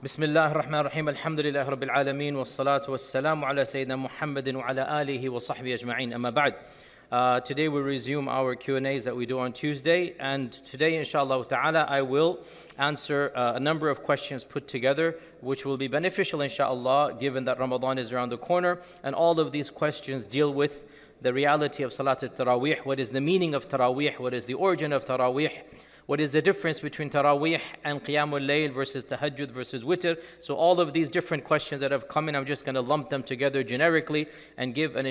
بسم الله الرحمن الرحيم الحمد لله رب العالمين والصلاة والسلام على سيدنا محمد وعلى آله وصحبه أجمعين أما بعد. Today we resume our Q&As that we do on Tuesday, and today inshallah ta'ala I will answer a number of questions put together which will be beneficial inshallah given that Ramadan is around the corner, and all of these questions deal with the reality of Salat al-Taraweeh. What is the meaning of Taraweeh? What is the origin of Taraweeh? What is the difference between Taraweeh and Qiyamul Layl versus Tahajjud versus Witr? So all of these different questions that have come in, I'm just going to lump them together generically and give an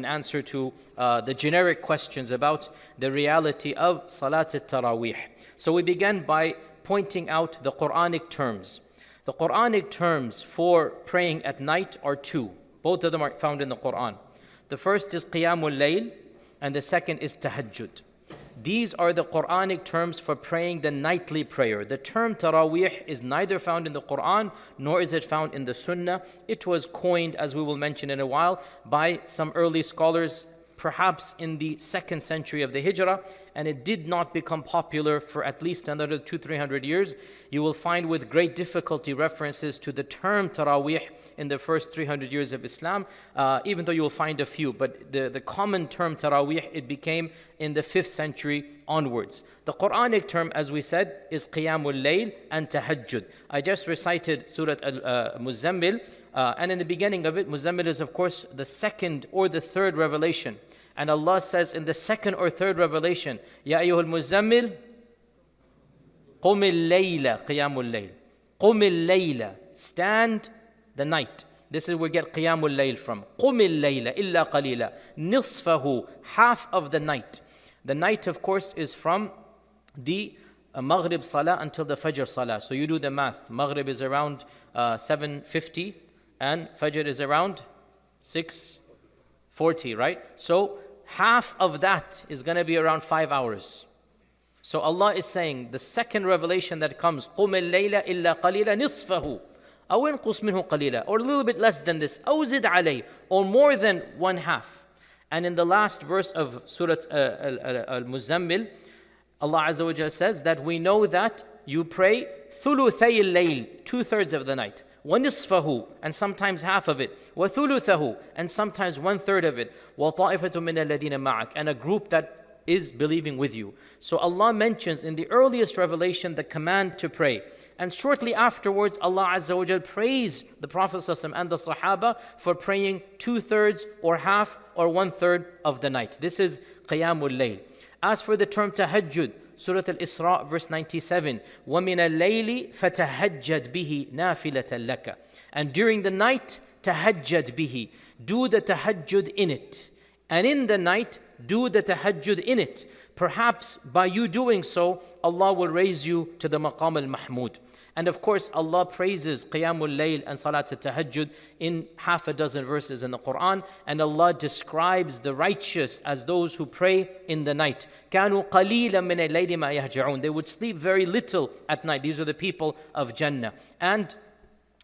answer to the generic questions about the reality of Salat al-Taraweeh. So we began by pointing out the Quranic terms. The Quranic terms for praying at night are two. Both of them are found in the Quran. The first is Qiyamul Layl and the second is Tahajjud. These are the Quranic terms for praying the nightly prayer. The term Taraweeh is neither found in the Quran nor is it found in the Sunnah. It was coined, as we will mention in a while, by some early scholars, perhaps in the 2nd century of the Hijrah, and it did not become popular for at least another 200-300 years. You will find with great difficulty references to the term Taraweeh in the first 300 years of Islam, even though you will find a few. But the common term Taraweeh, it became in the 5th century onwards. The Quranic term, as we said, is Qiyamul Layl and Tahajjud. I just recited Surah Al-Muzammil, and in the beginning of it, Muzammil is of course the 2nd or the 3rd revelation. And Allah says in the 2nd or 3rd revelation, Ya ayyuhal Muzammil, Qumil Layla, Qiyamul Layl. Qumil Layla, stand the night. This is where we get Qiyamul Layl from. Qumil Layla illa qalila. Nisfahu, half of the night. The night, of course, is from the Maghrib Salah until the Fajr Salah. So you do the math. Maghrib is around 7:50 and Fajr is around 6:40, right? So half of that is going to be around 5 hours. So Allah is saying the 2nd revelation that comes, قُمِ اللَّيْلَ إِلَّا قَلِيلًا نِصْفَهُ أَوْ انْقُصْ مِنْهُ قَلِيلًا, or a little bit less than this, أَوْ زِدْ عَلَيْهِ, or more than 1/2. And in the last verse of Surah Al-Muzammil, Allah Azza wa Jalla says that we know that you pray ثُلُثَيِ اللَّيْلِ, 2/3 of the night, وَنِصْفَهُ, and sometimes half of it, وَثُلُثَهُ, and sometimes 1/3 of it, وَطَائِفَةٌ مِّنَ الَّذِينَ مَعَكَ, and a group that is believing with you. So Allah mentions in the earliest revelation the command to pray. And shortly afterwards, Allah Azza wa Jal praised the Prophet ﷺ and the Sahaba for praying 2/3 or half or 1/3 of the night. This is Qiyamul Layl. As for the term Tahajjud, Surah Al-Isra, verse 97, وَمِنَ اللَّيْلِ فَتَهَجَّدْ بِهِ نَافِلَةً لَكَ. And during the night, Tahajjad bihi, do the Tahajjud in it. And in the night, do the Tahajjud in it. Perhaps by you doing so, Allah will raise you to the Maqam al-Mahmud. And of course, Allah praises Qiyamul Layl and Salat al-Tahajjud in half a dozen verses in the Quran. And Allah describes the righteous as those who pray in the night. كَانُوا قَلِيلًا مِنَ اللَّيْلِ مَا يَهْجَعُونَ. They would sleep very little at night. These are the people of Jannah. And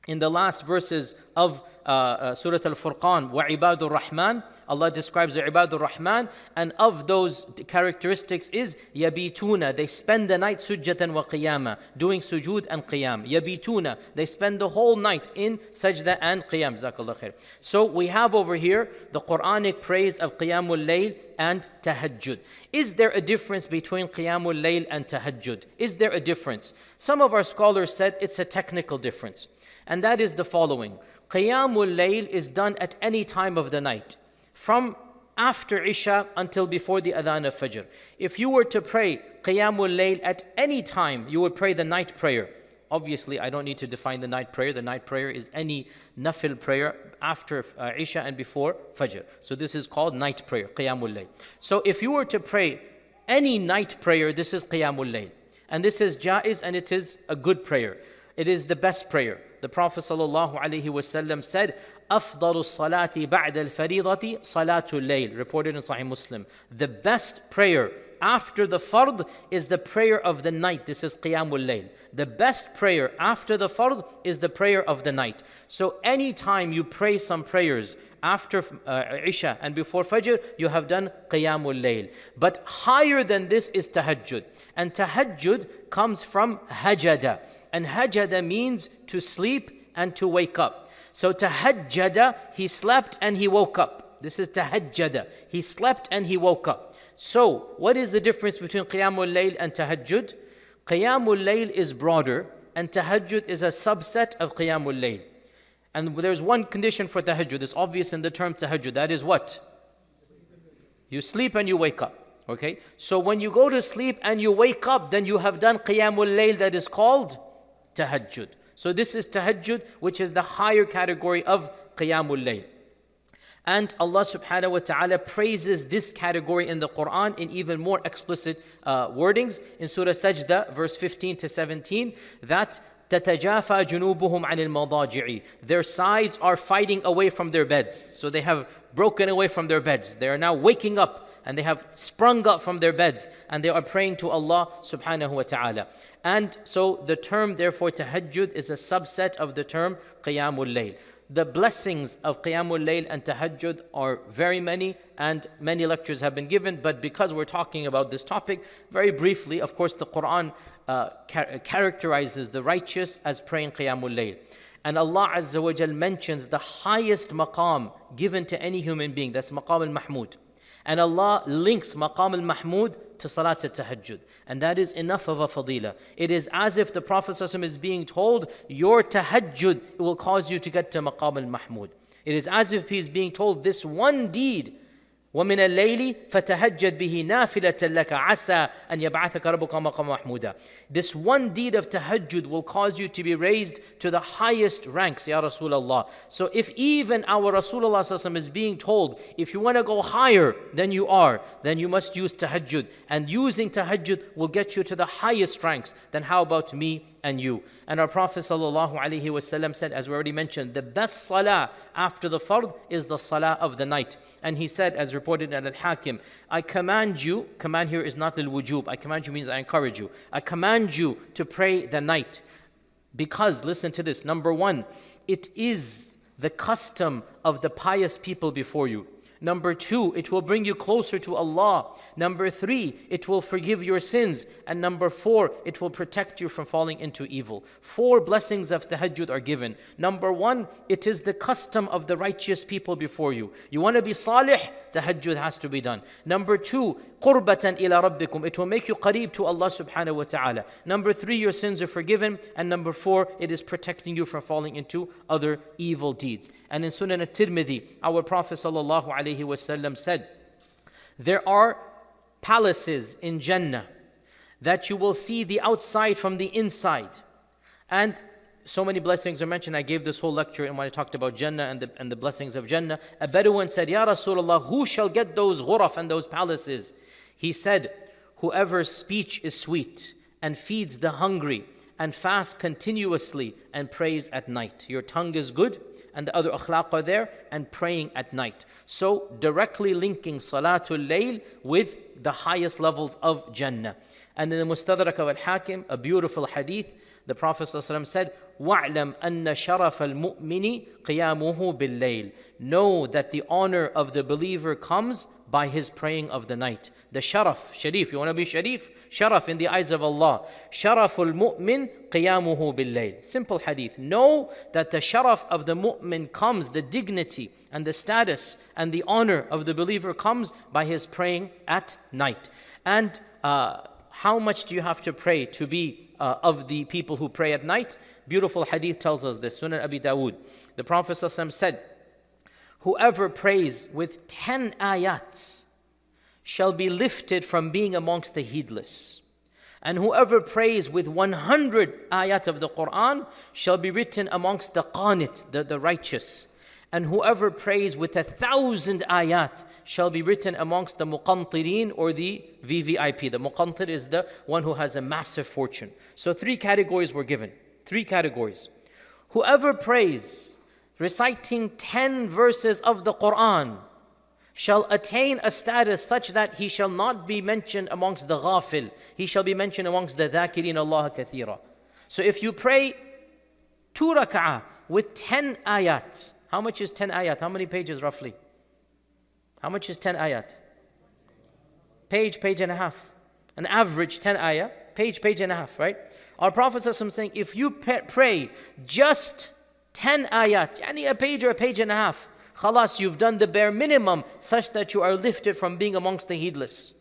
in the last verses of Surah Al-Furqan, وَعِبَادُ الرَّحْمَنِ, Allah describes the Ibad al-Rahman, and of those characteristics is yabituna, they spend the night sujjatan wa qiyama, doing sujood and qiyam. Yabituna, they spend the whole night in sajda and qiyam. Jazakallah khair. So we have over here the Quranic praise of Qiyamul Layl and Tahajjud. Is there a difference between Qiyamul Layl and Tahajjud? Is there a difference? Some of our scholars said it's a technical difference. And that is the following. Qiyamul Layl is done at any time of the night, from after Isha until before the Adhan of Fajr. If you were to pray Qiyamul Layl at any time, you would pray the night prayer. Obviously, I don't need to define the night prayer. The night prayer is any nafil prayer after Isha and before Fajr. So this is called night prayer, Qiyamul Layl. So if you were to pray any night prayer, this is Qiyamul Layl. And this is jaiz, and it is a good prayer. It is the best prayer. The Prophet ﷺ said, أفضل الصلاة بعد الفريضة صلاة الليل, reported in Sahih Muslim. The best prayer after the fard is the prayer of the night. This is Qiyamul Layl. The best prayer after the fard is the prayer of the night. So anytime you pray some prayers after Isha and before Fajr, you have done Qiyamul Layl. But higher than this is Tahajjud. And Tahajjud comes from hajada. And hajada means to sleep and to wake up. So tahajjada, he slept and he woke up. This is tahajjada. He slept and he woke up. So what is the difference between qiyamul layl and tahajjud? Qiyamul layl is broader and tahajjud is a subset of qiyamul layl. And there's one condition for tahajjud. It's obvious in the term tahajjud. That is what? You sleep and you wake up. Okay? So when you go to sleep and you wake up, then you have done qiyamul layl, that is called tahajjud. So this is tahajjud, which is the higher category of qiyamul layl. And Allah subhanahu wa ta'ala praises this category in the Quran in even more explicit wordings. In Surah Sajda, verse 15 to 17, that تَتَجَافَى جُنُوبُهُمْ عَنِ الْمَضَاجِعِ, their sides are fighting away from their beds. So they have broken away from their beds. They are now waking up and they have sprung up from their beds and they are praying to Allah subhanahu wa ta'ala. And so the term therefore tahajjud is a subset of the term qiyamul layl. The blessings of qiyamul layl and tahajjud are very many, and many lectures have been given, but because we're talking about this topic, very briefly, of course the Quran characterizes the righteous as praying qiyamul layl. And Allah Azza wa Jal mentions the highest maqam given to any human being, that's maqam al-mahmud. And Allah links maqam al-mahmud to salat al-tahajjud. And that is enough of a fadila. It is as if the Prophet ﷺ is being told, your tahajjud will cause you to get to maqam al-mahmud. It is as if he is being told this one deed, وَمِنَ اللَّيْلِ فَتَهَجَّدْ بِهِ نَافِلَةً لَكَ عَسَىٰ أَنْ يَبْعَثَكَ رَبُّكَ مَقَامًا مَحْمُودًا. This one deed of tahajjud will cause you to be raised to the highest ranks, Ya Rasulullah. So if even our Rasulullah ﷺ is being told, if you want to go higher than you are, then you must use tahajjud. And using tahajjud will get you to the highest ranks. Then how about me and you? And our Prophet ﷺ said, as we already mentioned, the best salah after the fard is the salah of the night. And he said, as reported in Al-Hakim, I command you, command here is not al-wujub, I command you means I encourage you. I command you to pray the night. Because, listen to this, number one, it is the custom of the pious people before you. Number two, it will bring you closer to Allah. Number three, it will forgive your sins. And number four, it will protect you from falling into evil. 4 blessings of tahajjud are given. Number one, it is the custom of the righteous people before you. You want to be salih, tahajjud has to be done. Number two, qurbatan ila rabbikum, it will make you qareeb to Allah subhanahu wa ta'ala. Number three, your sins are forgiven. And number four, it is protecting you from falling into other evil deeds. And in Sunan al-Tirmidhi, our Prophet sallallahu alaihi wasallam said, there are palaces in Jannah that you will see the outside from the inside. And so many blessings are mentioned. I gave this whole lecture when I talked about Jannah and the blessings of Jannah. A Bedouin said, Ya Rasulullah, who shall get those ghuraf and those palaces? He said, whoever's speech is sweet and feeds the hungry and fasts continuously and prays at night. Your tongue is good and the other akhlaq are there, and praying at night. So directly linking Salatul Layl with the highest levels of Jannah. And in the Mustadrak of Al-Hakim, a beautiful hadith, the Prophet ﷺ said, وَاعْلَمْ أَنَّ شَرَفَ الْمُؤْمِنِ قِيَامُهُ بِاللَّيْلِ. Know that the honor of the believer comes by his praying of the night. The sharaf, sharif, you want to be sharif? Sharaf in the eyes of Allah. Sharaful mu'min qiyamuhu bil-layl. Simple hadith. Know that the sharaf of the mu'min comes, the dignity and the status and the honor of the believer comes by his praying at night. And how much do you have to pray to be of the people who pray at night? Beautiful hadith tells us this. Sunan Abi Dawood. The Prophet ﷺ said, whoever prays with 10 ayat shall be lifted from being amongst the heedless. And whoever prays with 100 ayat of the Quran shall be written amongst the qanit, the righteous. And whoever prays with 1,000 ayat shall be written amongst the muqantirin or the VVIP. The muqantir is the one who has a massive fortune. So 3 categories were given. 3 categories. Whoever prays reciting 10 verses of the Quran shall attain a status such that he shall not be mentioned amongst the ghafil. He shall be mentioned amongst the dhakirin Allah kathira. So if you pray 2 rak'ah with 10 ayat, how much is 10 ayat? How many pages roughly? How much is 10 ayat? Page and a half. An average 10 ayat, page and a half, right? Our Prophet ﷺ saying, if you pray just 10 ayat, yani a page or a page and a half, khalas, you've done the bare minimum such that you are lifted from being amongst the heedless.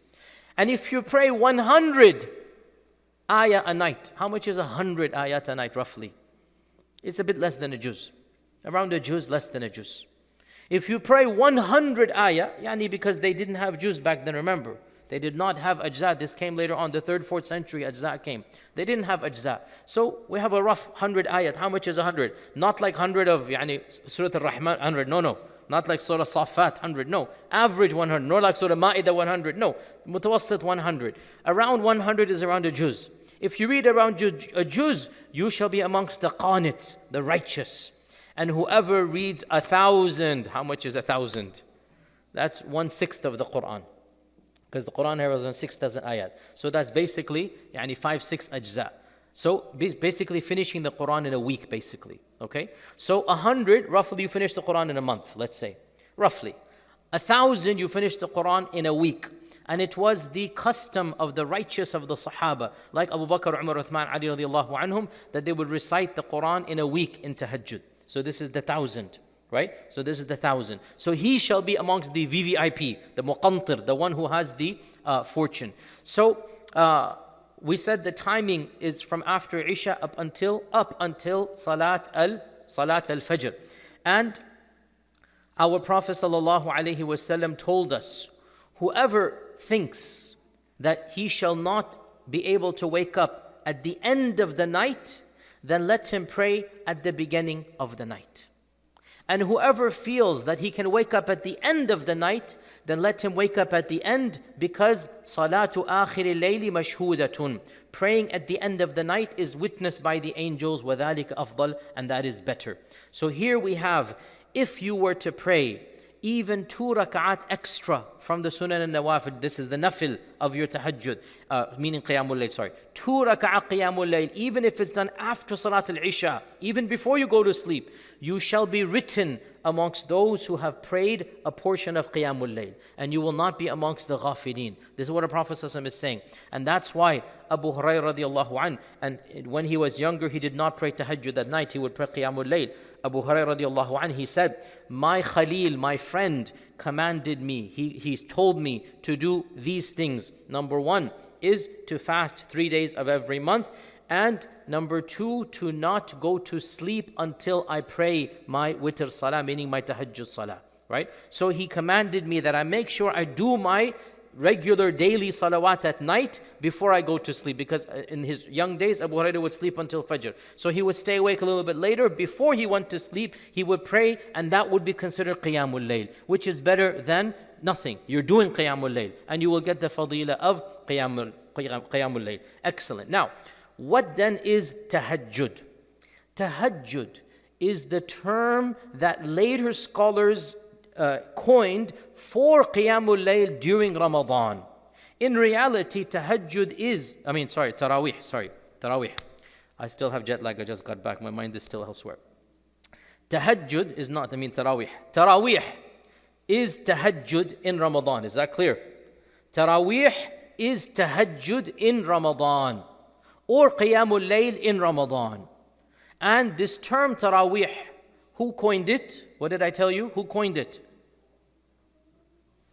And if you pray 100 ayah a night, how much is 100 ayat a night roughly? It's a bit less than a juz. Around a juz, less than a juz. If you pray 100 ayah, yani because they didn't have juz back then, remember. They did not have ajza. This came later on, the 3rd, 4th century, ajza came. They didn't have ajza. So we have a rough 100 ayat. How much is 100? Not like 100 of yani, Surah Al-Rahman, 100. No. Not like Surah Safat, 100. No. Average 100. Nor like Surah Ma'idah, 100. No. Mutawassit, 100. Around 100 is around a juz. If you read around a juz, you shall be amongst the qanit, the righteous. And whoever reads 1,000, how much is 1,000? That's 1/6 of the Quran. Because the Quran here was on 6,000 ayat. So that's basically 5-6 ajza. So basically finishing the Quran in a week, basically. Okay? So 100, roughly you finish the Quran in a month, let's say. Roughly. 1,000, you finish the Quran in a week. And it was the custom of the righteous of the Sahaba, like Abu Bakr, Umar, Uthman, Ali radiallahu anhum, that they would recite the Quran in a week in tahajjud. So this is the 1,000. Right? So this is the 1,000. So he shall be amongst the VVIP, the muqantir, the one who has the fortune. So we said the timing is from after Isha up until Salat al-Fajr. And our Prophet ﷺ told us, whoever thinks that he shall not be able to wake up at the end of the night, then let him pray at the beginning of the night. And whoever feels that he can wake up at the end of the night, then let him wake up at the end, because salatu akhiri layli mashhudatun. Praying at the end of the night is witnessed by the angels, وَذَلِكَ أَفْضَلُ, and that is better. So here we have, if you were to pray even 2 rak'at extra from the sunan and nawafil, this is the nafil of your tahajjud, meaning qiyamul layl, sorry. 2 rak'at qiyamul layl, even if it's done after salat al-isha, even before you go to sleep, you shall be written amongst those who have prayed a portion of qiyamul layl, and you will not be amongst the ghafilin. This is what the Prophet ﷺ is saying. And that's why Abu Hurairah radiallahu anh, and when he was younger, he did not pray tahajjud at night, he would pray qiyamul layl. Abu Hurairah radiallahu anh, he said, my Khalil, my friend, commanded me, he's told me to do these things. Number 1 is to fast 3 days of every month, and number 2, to not go to sleep until I pray my witr salah, meaning my tahajjud salah, right? So he commanded me that I make sure I do my regular daily salawat at night before I go to sleep, because in his young days, Abu Hurairah would sleep until Fajr. So he would stay awake a little bit later. Before he went to sleep, he would pray, and that would be considered qiyamul layl, which is better than nothing. You're doing qiyamul layl, and you will get the fadila of qiyamul layl. Excellent. Now, what then is tahajjud? Tahajjud is the term that later scholars coined for qiyamul layl during Ramadan. In reality, tahajjud is, tarawih. I still have jet lag, I just got back. My mind is still elsewhere. Tahajjud is not, tarawih. Tarawih is tahajjud in Ramadan. Is that clear? Tarawih is tahajjud in Ramadan, or qiyamul layl in Ramadan. And this term tarawih, who coined it? What did I tell you? Who coined it?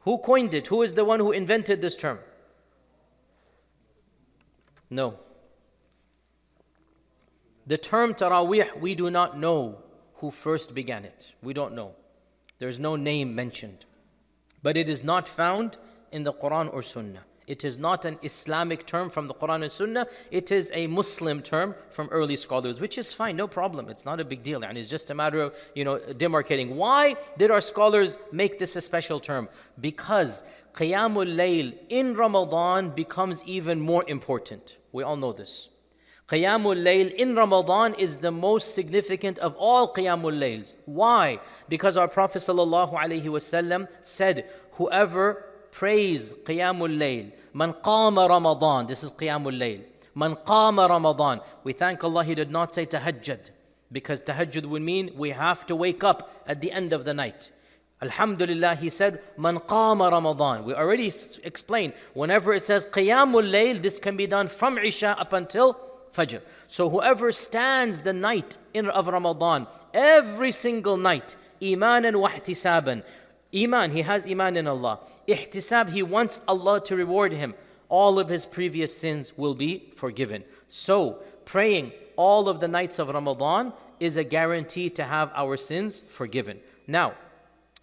Who coined it? Who is the one who invented this term? No. The term tarawih, we do not know who first began it. We don't know. There's no name mentioned. But it is not found in the Quran or Sunnah. It is not an Islamic term from the Quran and Sunnah. It is a Muslim term from early scholars, which is fine, no problem. It's not a big deal. And it's just a matter of, demarcating. Why did our scholars make this a special term? Because Qiyamul Layl in Ramadan becomes even more important. We all know this. Qiyamul Layl in Ramadan is the most significant of all Qiyamul Layls. Why? Because our Prophet ﷺ said, whoever praise Qiyamul Layl, man qama Ramadan, this is Qiyamul Layl, man qama Ramadan. We thank Allah he did not say tahajjud, because tahajjud would mean we have to wake up at the end of the night. Alhamdulillah, he said, man qama Ramadan. We already explained, whenever it says Qiyamul Layl, this can be done from Isha up until Fajr. So whoever stands the night of Ramadan, every single night, imanan wa ihtisaban. Iman, he has iman in Allah. Ihtisab, he wants Allah to reward him. All of his previous sins will be forgiven. So, praying all of the nights of Ramadan is a guarantee to have our sins forgiven. Now,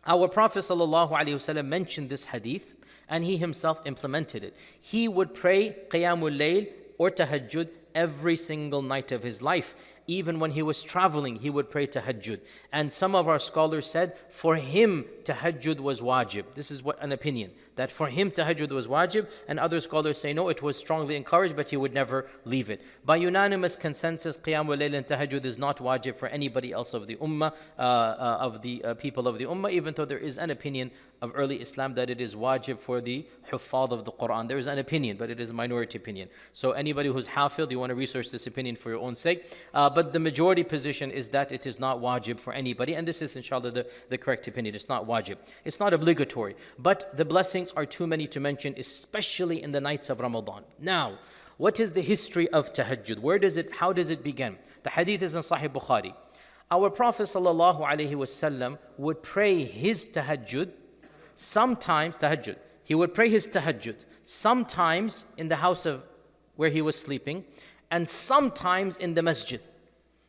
our Prophet ﷺ mentioned this hadith and he himself implemented it. He would pray Qiyamul Layl or Tahajjud every single night of his life. Even when he was traveling, he would pray Tahajjud. And some of our scholars said for him Tahajjud was wajib. This is what an opinion, that for him Tahajjud was wajib, and other scholars say no, it was strongly encouraged, but he would never leave it. By unanimous consensus, Qiyamul Layl and Tahajjud is not wajib for anybody else of the ummah, of the people of the ummah, even though there is an opinion of early Islam that it is wajib for the huffaz of the Quran. There is an opinion, but it is a minority opinion. So anybody who's hafid, you want to research this opinion for your own sake. But the majority position is that it is not wajib for anybody, and this is inshallah the correct opinion. It's not wajib. It's not obligatory. But the blessings are too many to mention, especially in the nights of Ramadan. Now, what is the history of Tahajjud? How does it begin? The hadith is in Sahih Bukhari. Our Prophet ﷺ would pray his Tahajjud, sometimes Tahajjud. He would pray his Tahajjud, sometimes in the house of where he was sleeping, and sometimes in the masjid.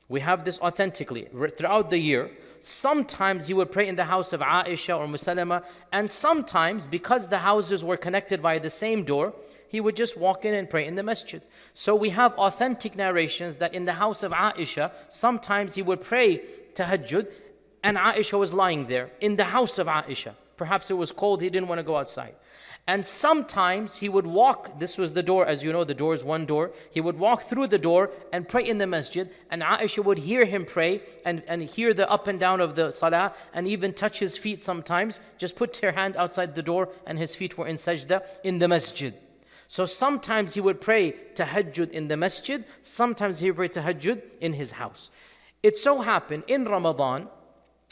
We have this authentically throughout the year. Sometimes he would pray in the house of Aisha or Salama, and sometimes, because the houses were connected by the same door, he would just walk in and pray in the masjid. So we have authentic narrations that in the house of Aisha, sometimes he would pray Tahajjud, and Aisha was lying there in the house of Aisha. Perhaps it was cold, he didn't want to go outside. And sometimes he would walk, this was the door, as you know, the door is one door. He would walk through the door and pray in the masjid, and Aisha would hear him pray and hear the up and down of the salah, and even touch his feet sometimes. Just put her hand outside the door and his feet were in sajda in the masjid. So sometimes he would pray Tahajjud in the masjid, sometimes he would pray Tahajjud in his house. It so happened in Ramadan,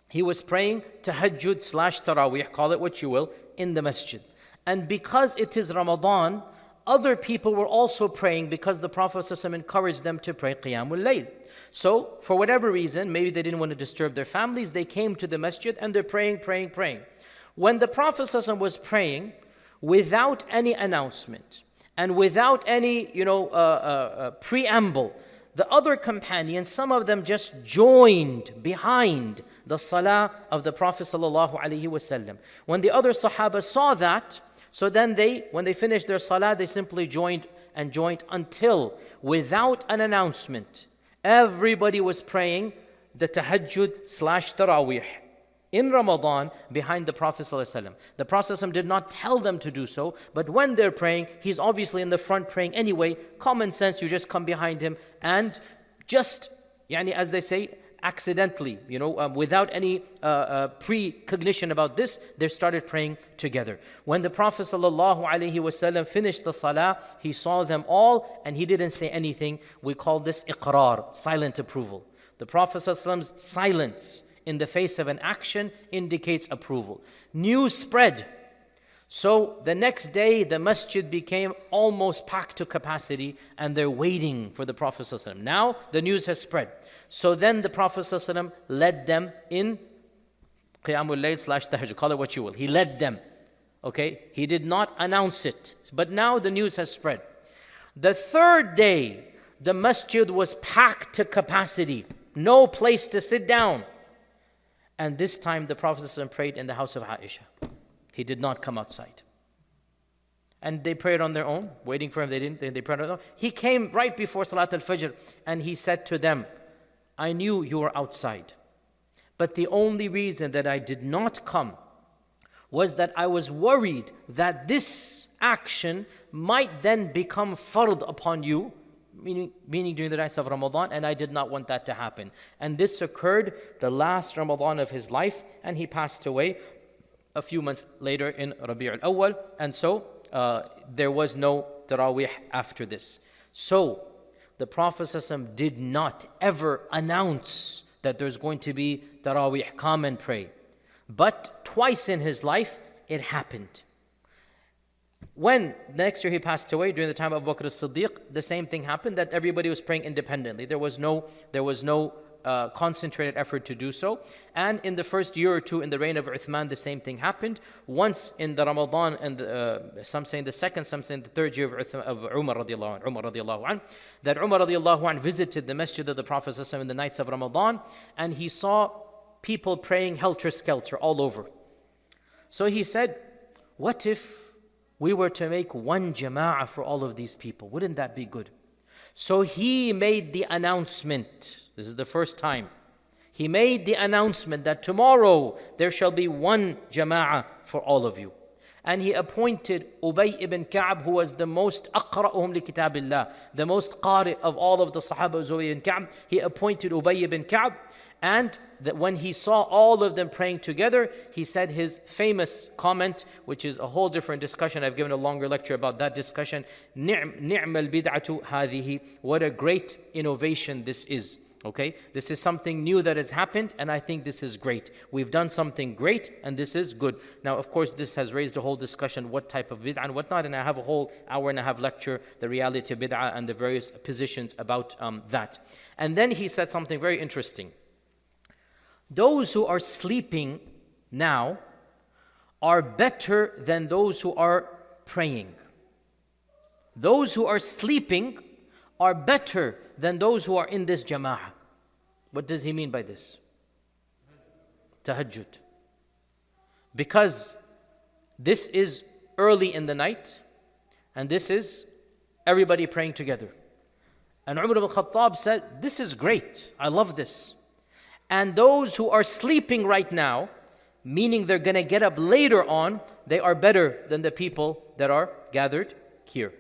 he was praying Tahajjud / Taraweeh, call it what you will, in the masjid. And because it is Ramadan, other people were also praying because the Prophet ﷺ encouraged them to pray Qiyamul Layl. So, for whatever reason, maybe they didn't want to disturb their families, they came to the masjid and they're praying. When the Prophet ﷺ was praying, without any announcement and without any, preamble, the other companions, some of them just joined behind the salah of the Prophet ﷺ. When the other Sahaba saw that, so then when they finished their salah, they simply joined until, without an announcement, everybody was praying the Tahajjud / Taraweeh in Ramadan behind the Prophet ﷺ. The Prophet ﷺ did not tell them to do so, but when they're praying, he's obviously in the front praying anyway. Common sense, you just come behind him and just, as they say, accidentally, without any precognition about this, they started praying together. When the Prophet ﷺ finished the salah, he saw them all and he didn't say anything. We call this iqrar, silent approval. The Prophet ﷺ's silence in the face of an action indicates approval. News spread. So the next day, the masjid became almost packed to capacity and they're waiting for the Prophet ﷺ. Now the news has spread. So then the Prophet ﷺ led them in Qiyamul Layl / Tahajjud, call it what you will. He led them. Okay? He did not announce it. But now the news has spread. The third day, the masjid was packed to capacity. No place to sit down. And this time the Prophet ﷺ prayed in the house of Aisha. He did not come outside. And they prayed on their own, waiting for him. They prayed on their own. He came right before Salat al-Fajr and he said to them, I knew you were outside. But the only reason that I did not come was that I was worried that this action might then become fard upon you, meaning during the nights of Ramadan, and I did not want that to happen. And this occurred the last Ramadan of his life, and he passed away a few months later in Rabi' al-Awwal, and so there was no Taraweeh after this. So the Prophet ﷺ did not ever announce that there's going to be Taraweeh, come and pray. But twice in his life, it happened. When next year he passed away, during the time of Abu Bakr as-Siddiq, the same thing happened, that everybody was praying independently. There was no concentrated effort to do so. And in the first year or two in the reign of Uthman, the same thing happened. Once in the Ramadan, and some say in the second, some say in the third year of Umar radiallahu anh, that Umar radiallahu anh visited the masjid of the Prophet in the nights of Ramadan, and he saw people praying helter-skelter all over. So he said, what if we were to make one jama'ah for all of these people? Wouldn't that be good? So he made the announcement. This is the first time. He made the announcement that tomorrow there shall be one jama'ah for all of you. And he appointed Ubay ibn Ka'b, who was the most aqra'uhum li kitabillah, the most qari of all of the Sahaba, Zubayr ibn Ka'b. He appointed Ubay ibn Ka'b, and that when he saw all of them praying together, he said his famous comment, which is a whole different discussion. I've given a longer lecture about that discussion. Ni'mal bid'atu hadhihi. What a great innovation this is. Okay, this is something new that has happened, and I think this is great. We've done something great, and this is good. Now, of course, this has raised a whole discussion, what type of bid'ah and whatnot, and I have a whole hour and a half lecture, the reality of bid'ah and the various positions about that. And then he said something very interesting. Those who are sleeping now are better than those who are praying. Those who are sleeping are better than those who are in this jama'ah. What does he mean by this? Tahajjud. Because this is early in the night, and this is everybody praying together. And Umar ibn Khattab said, this is great, I love this. And those who are sleeping right now, meaning they're going to get up later on, they are better than the people that are gathered here.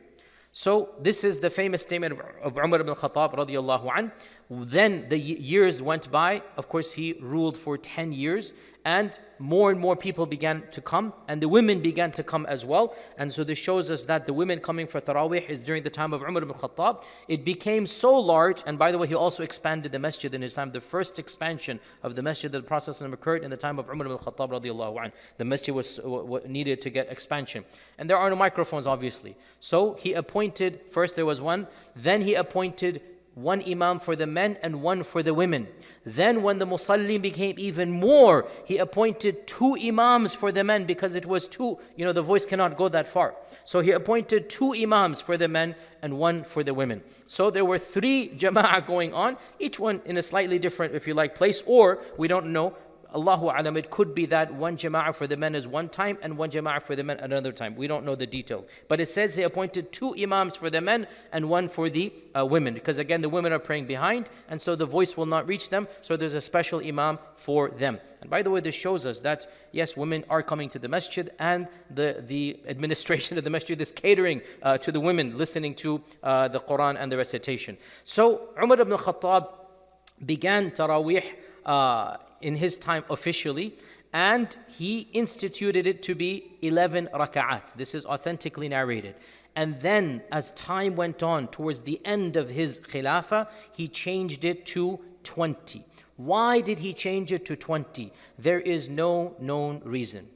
So this is the famous statement of Umar ibn Khattab radiallahu anh. Then the years went by. Of course, he ruled for 10 years. And more people began to come, and the women began to come as well. And so this shows us that the women coming for Taraweeh is during the time of Umar ibn Khattab. It became so large, and by the way, he also expanded the masjid in his time. The first expansion of the masjid that the Prophet occurred in the time of Umar ibn Khattab radiallahu anh. The masjid was needed to get expansion. And there are no microphones, obviously. So he appointed, first there was one, then he appointed one imam for the men and one for the women. Then when the musallim became even more, he appointed 2 imams for the men, because it was 2, the voice cannot go that far. So he appointed 2 imams for the men and 1 for the women. So there were 3 jama'ah going on, each one in a slightly different, if you like, place, or we don't know. Allahu alam, it could be that 1 jama'ah for the men is one time and 1 jama'ah for the men another time. We don't know the details. But it says he appointed 2 imams for the men and 1 for the women. Because again, the women are praying behind, and so the voice will not reach them. So there's a special imam for them. And by the way, this shows us that, yes, women are coming to the masjid, and the administration of the masjid is catering to the women, listening to the Quran and the recitation. So Umar ibn Khattab began Taraweeh in his time officially, and he instituted it to be 11 raka'at. This is authentically narrated. And then as time went on, towards the end of his khilafah, he changed it to 20. Why did he change it to 20? There is no known reason.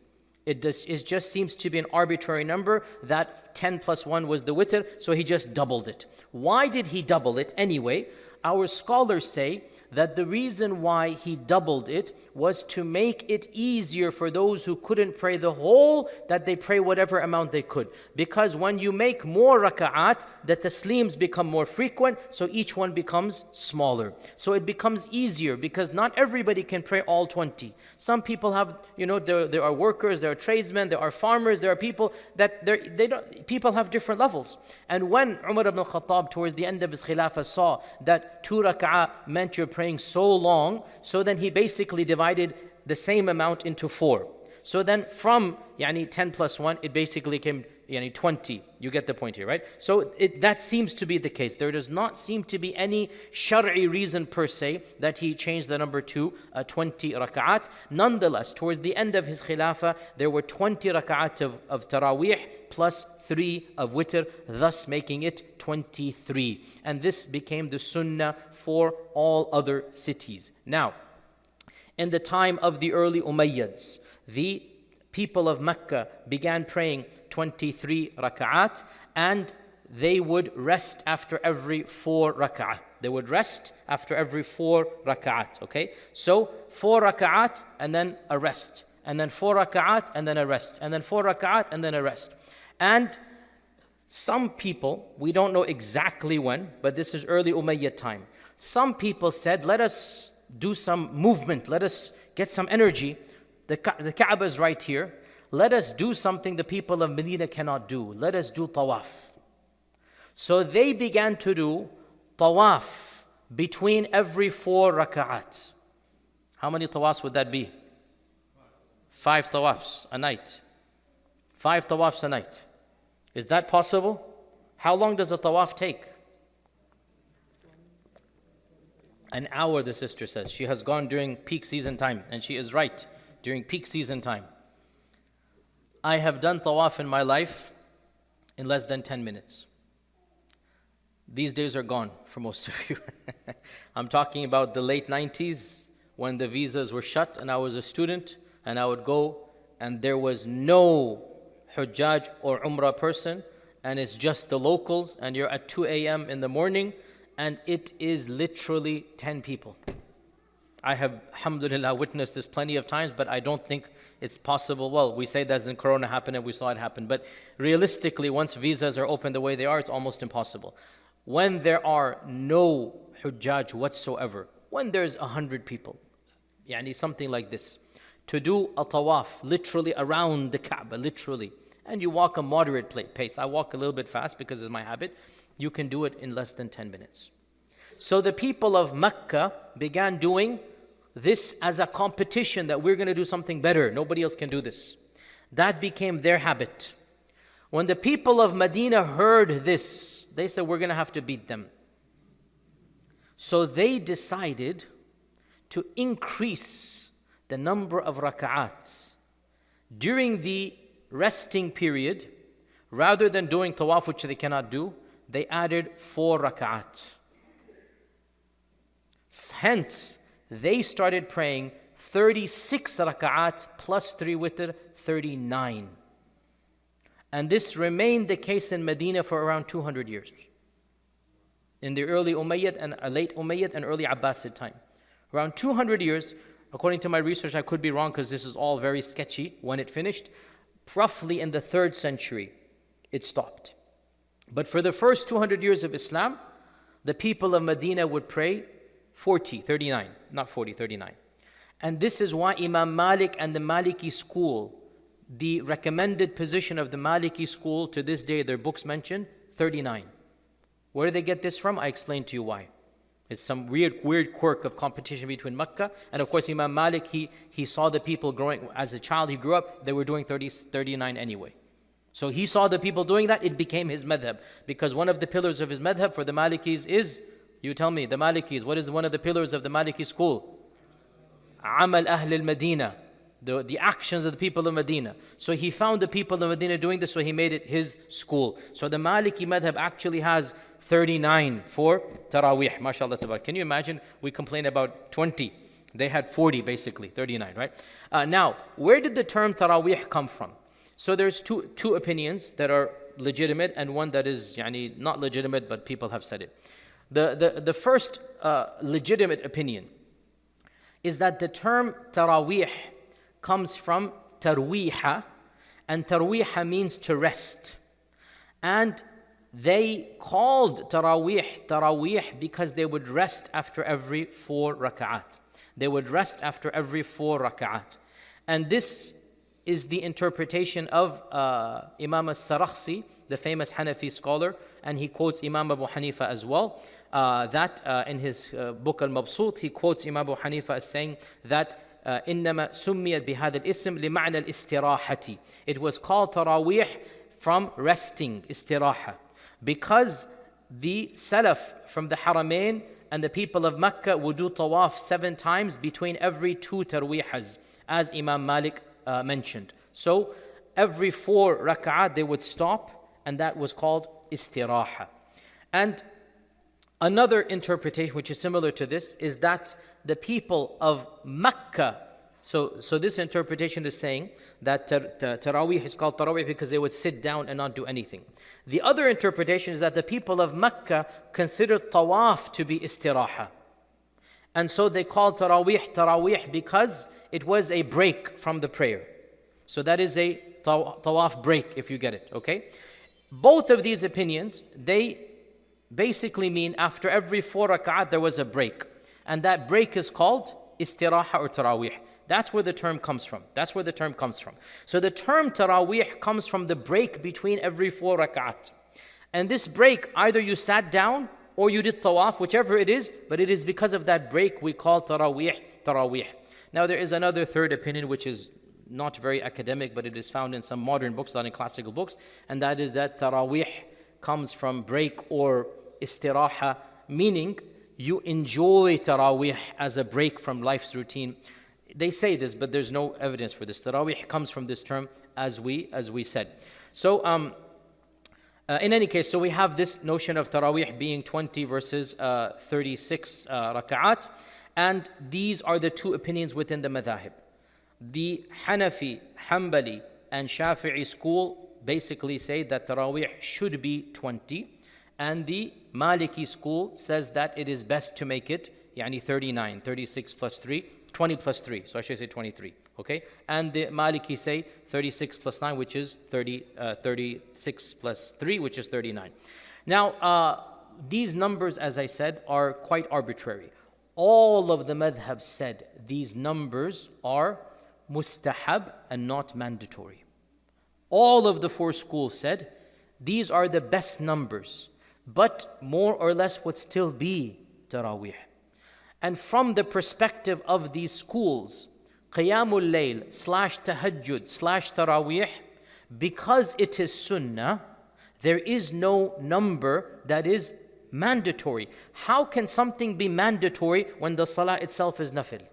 It just seems to be an arbitrary number, that 10 plus 1 was the witr, so he just doubled it. Why did he double it anyway? Our scholars say that the reason why he doubled it was to make it easier for those who couldn't pray the whole, that they pray whatever amount they could. Because when you make more raka'at, the taslims become more frequent, so each one becomes smaller. So it becomes easier, because not everybody can pray all 20. Some people have, there are workers, there are tradesmen, there are farmers, there are people that people have different levels. And when Umar ibn Khattab towards the end of his khilafah saw that 2 raka'ah meant you're praying so long, so then he basically divided the same amount into 4. So then from 10 plus 1, it basically came 20. You get the point here, right? So that seems to be the case. There does not seem to be any shari'i reason per se that he changed the number to 20 raka'at. Nonetheless, towards the end of his khilafah, there were 20 raka'at of taraweeh plus 3 of witr, thus making it 23. And this became the sunnah for all other cities. Now, in the time of the early Umayyads, the people of Mecca began praying 23 raka'at, and they would rest after every 4 raka'at. They would rest after every 4 raka'at, okay? So 4 raka'at and then a rest, and then 4 raka'at and then a rest, and then 4 raka'at and then a rest. And some people, we don't know exactly when, but this is early Umayyad time. Some people said, let us do some movement, let us get some energy. The Kaaba is right here. Let us do something the people of Medina cannot do. Let us do tawaf. So they began to do tawaf between every 4 raka'at. How many tawafs would that be? 5 tawafs a night. 5 tawafs a night. Is that possible? How long does a tawaf take? An hour, the sister says. She has gone during peak season time, and she is right, during peak season time. I have done tawaf in my life in less than 10 minutes. These days are gone for most of you. I'm talking about the late 90s when the visas were shut and I was a student, and I would go and there was no Hujjaj or Umrah person, and it's just the locals, and you're at 2 a.m. in the morning, and it is literally 10 people. I have, alhamdulillah, witnessed this plenty of times, but I don't think it's possible. Well, we say that when Corona happened and we saw it happen, but realistically, once visas are open the way they are, it's almost impossible. When there are no Hujjaj whatsoever, when there's 100 people, yani something like this, to do a tawaf, literally around the Kaaba, literally, and you walk a moderate pace. I walk a little bit fast because it's my habit. You can do it in less than 10 minutes. So the people of Mecca began doing this as a competition, that we're going to do something better. Nobody else can do this. That became their habit. When the people of Medina heard this, they said, we're going to have to beat them. So they decided to increase the number of raka'ats. During the resting period, rather than doing tawaf, which they cannot do, they added 4 raka'at. Hence, they started praying 36 raka'at plus 3 witr, 39. And this remained the case in Medina for around 200 years. In the early Umayyad and late Umayyad and early Abbasid time. Around 200 years, according to my research, I could be wrong because this is all very sketchy when it finished. Roughly in the 3rd century, it stopped. But for the first 200 years of Islam, the people of Medina would pray 39. And this is why Imam Malik and the Maliki school, the recommended position of the Maliki school to this day, their books mention 39. Where do they get this from? I explained to you why. It's some weird quirk of competition between Mecca. And of course, Imam Malik, he saw the people growing. As a child, he grew up, they were doing 39 anyway. So he saw the people doing that, it became his madhab. Because one of the pillars of his madhab for the Malikis is, you tell me, the Malikis, what is one of the pillars of the Maliki school? Amal Ahl al-Madina, the actions of the people of Medina. So he found the people of Medina doing this, so he made it his school. So the Maliki madhab actually has 39 for Taraweeh, mashallah tabarak. Can you imagine? We complain about 20. They had 40 basically, 39, right? Now, where did the term Taraweeh come from? So there's two opinions that are legitimate and one that is yani, not legitimate, but people have said it. The first legitimate opinion is that the term Taraweeh comes from Tarweeha, and Tarweeha means to rest. And they called Taraweeh because they would rest after every 4 raka'at. They would rest after every 4 raka'at. And this is the interpretation of Imam al-Sarakhsi, the famous Hanafi scholar, and he quotes Imam Abu Hanifa as well. In his book Al-Mabsut, he quotes Imam Abu Hanifa as saying that إنما سميت بهذا الاسم لمعنى الاستراحة. It was called Taraweeh from resting, istiraha, because the Salaf from the Haramain and the people of Mecca would do tawaf 7 times between every 2 tarweehas, as Imam Malik mentioned. So every 4 rak'ah they would stop, and that was called istiraha. And another interpretation which is similar to this is that the people of Mecca So this interpretation is saying that Taraweeh is called Taraweeh because they would sit down and not do anything. The other interpretation is that the people of Mecca considered tawaf to be istiraha. And so they called Taraweeh because it was a break from the prayer. So that is a tawaf break, if you get it, okay? Both of these opinions, they basically mean after every 4 rak'at there was a break. And that break is called istiraha or Taraweeh. That's where the term comes from. So the term Taraweeh comes from the break between every 4 rak'at. And this break, either you sat down or you did tawaf, whichever it is, but it is because of that break we call Taraweeh. Now there is another third opinion which is not very academic, but it is found in some modern books, not in classical books, and that is that Taraweeh comes from break or istiraha, meaning you enjoy Taraweeh as a break from life's routine. They say this, but there's no evidence for this. Taraweeh comes from this term, as we said. So, in any case, so we have this notion of Taraweeh being 20 versus 36 raka'at, and these are the two opinions within the madhahib. The Hanafi, Hanbali, and Shafi'i school basically say that Taraweeh should be 20, and the Maliki school says that it is best to make it 39, 36 plus 3, 20 plus 3, so I should say 23, okay? And the Maliki say 36 plus 9, which is 36 plus 3, which is 39. Now, these numbers, as I said, are quite arbitrary. All of the madhab said these numbers are mustahab and not mandatory. All of the 4 schools said these are the best numbers, but more or less would still be Taraweeh. And from the perspective of these schools, Qiyamul Layl / Tahajjud / Taraweeh, because it is Sunnah, there is no number that is mandatory. How can something be mandatory when the Salah itself is nafil?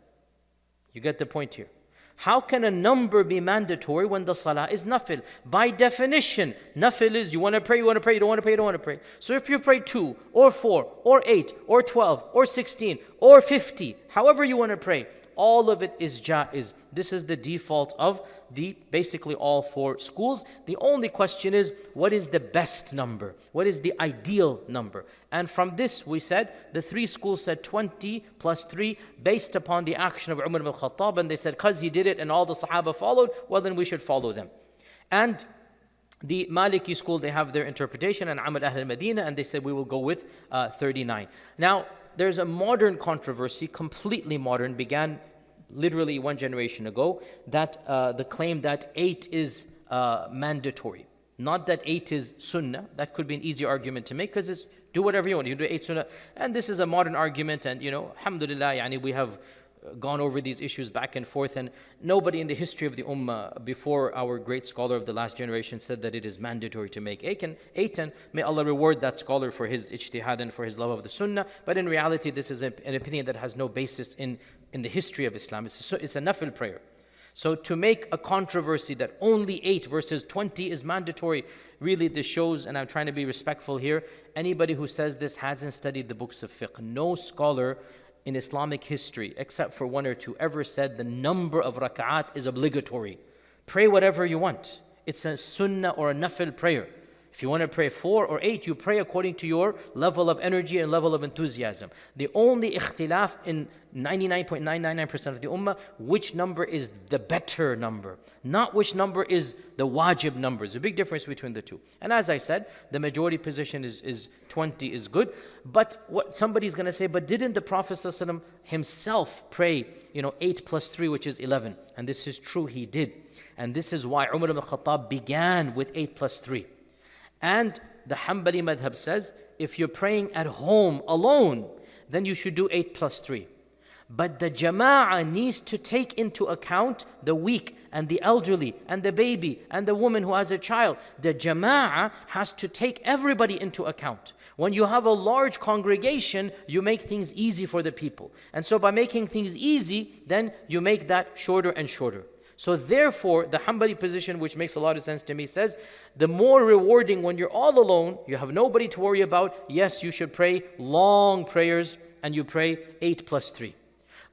You get the point here. How can a number be mandatory when the Salah is nafil? By definition, nafil is you want to pray, you don't want to pray. So if you pray 2 or 4 or 8 or 12 or 16 or 50, however you want to pray, all of it is jaiz. This is the default of the basically all 4 schools. The only question is, what is the best number? What is the ideal number? And from this we said, the 3 schools said 20 plus 3 based upon the action of Umar ibn Khattab, and they said, because he did it and all the Sahaba followed, well then we should follow them. And the Maliki school, they have their interpretation, and Amal Ahl al-Madina, and they said we will go with 39. Now, there's a modern controversy, completely modern, began literally 1 generation ago, that the claim that 8 is mandatory. Not that 8 is sunnah. That could be an easy argument to make, because it's do whatever you want. You do 8 sunnah. And this is a modern argument, and alhamdulillah, we have gone over these issues back and forth, and nobody in the history of the ummah before our great scholar of the last generation said that it is mandatory to make 8, and may Allah reward that scholar for his ijtihad and for his love of the sunnah. But in reality, this is an opinion that has no basis in the history of Islam. It's a nafil prayer. So to make a controversy that only 8 versus 20 is mandatory, really this shows, and I'm trying to be respectful here, anybody who says this hasn't studied the books of fiqh. No scholar in Islamic history, except for 1 or 2, ever said the number of rak'at is obligatory. Pray whatever you want. It's a sunnah or a nafil prayer. If you want to pray 4 or 8, you pray according to your level of energy and level of enthusiasm. The only ikhtilaf in 99.999% of the ummah, which number is the better number, not which number is the wajib number. There's a big difference between the two. And as I said, the majority position is 20 is good. But what somebody's going to say, but didn't the Prophet ﷺ himself pray, 8 plus 3, which is 11? And this is true, he did. And this is why Umar ibn Khattab began with 8 plus 3. And the Hanbali madhab says, if you're praying at home alone, then you should do 8 plus 3. But the jama'ah needs to take into account the weak and the elderly and the baby and the woman who has a child. The jama'ah has to take everybody into account. When you have a large congregation, you make things easy for the people. And so by making things easy, then you make that shorter and shorter. So therefore, the Hanbali position, which makes a lot of sense to me, says the more rewarding when you're all alone, you have nobody to worry about. Yes, you should pray long prayers, and you pray 8 plus 3.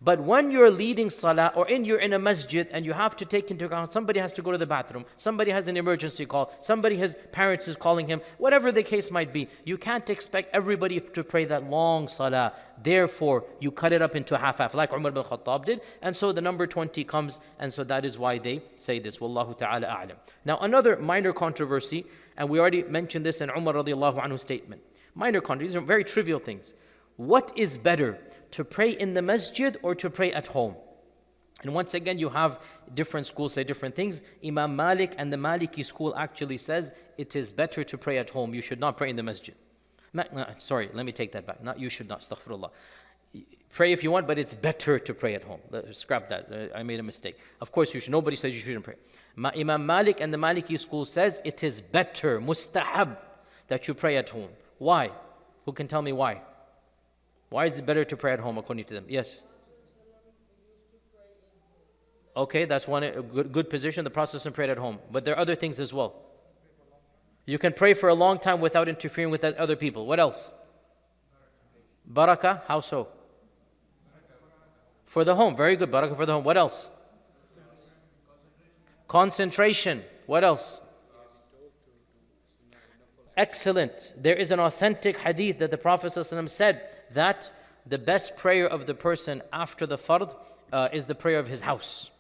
But when you're leading salah or you're in a masjid and you have to take into account somebody has to go to the bathroom, somebody has an emergency call, his parents is calling him, whatever the case might be, you can't expect everybody to pray that long salah. Therefore, you cut it up into half, like Umar bin Khattab did. And so the number 20 comes, and so that is why they say this. Wallahu ta'ala a'lam. Now another minor controversy, and we already mentioned this in Umar radiallahu anhu's statement. Minor controversies are very trivial things. What is better, to pray in the masjid or to pray at home? And once again, you have different schools say different things. Imam Malik and the Maliki school actually says it is better to pray at home. You should not pray in the masjid. Sorry, let me take that back. Not you should not, astaghfirullah. Pray if you want, but it's better to pray at home. Scrap that, I made a mistake. Of course you should, nobody says you shouldn't pray. Imam Malik and the Maliki school says it is better, mustahab, that you pray at home. Why? Who can tell me why? Why is it better to pray at home according to them? Yes. Okay, that's one good position. The Prophet prayed at home. But there are other things as well. You can pray for a long time without interfering with other people. What else? Barakah. How so? For the home. Very good. Barakah for the home. What else? Concentration. What else? Excellent. There is an authentic hadith that the Prophet ﷺ said that the best prayer of the person after the fard is the prayer of his house.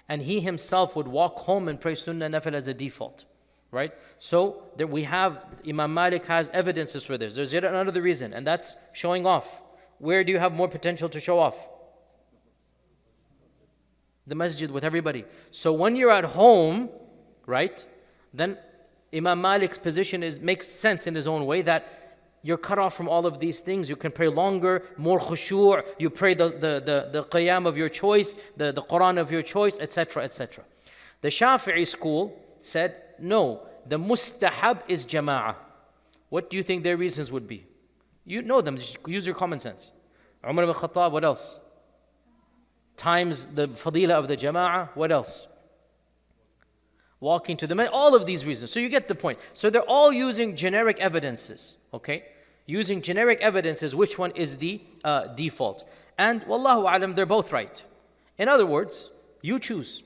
And he himself would walk home and pray sunnah nafil as a default. Right? So there we have, Imam Malik has evidences for this. There's yet another reason, and that's showing off. Where do you have more potential to show off? The masjid with everybody. So when you're at home, right, then Imam Malik's position makes sense in his own way, that you're cut off from all of these things. You can pray longer, more khushu', you pray the qiyam of your choice, the Quran of your choice, etc., etc. The Shafi'i school said, no, the mustahab is jama'ah. What do you think their reasons would be? You know them, just use your common sense. Umar ibn Khattab, what else? Times the fadila of the jama'ah, what else? Walking to the masjid, all of these reasons. So you get the point. So they're all using generic evidences, okay? Using generic evidences, which one is the default. And wallahu alam, they're both right. In other words, you choose.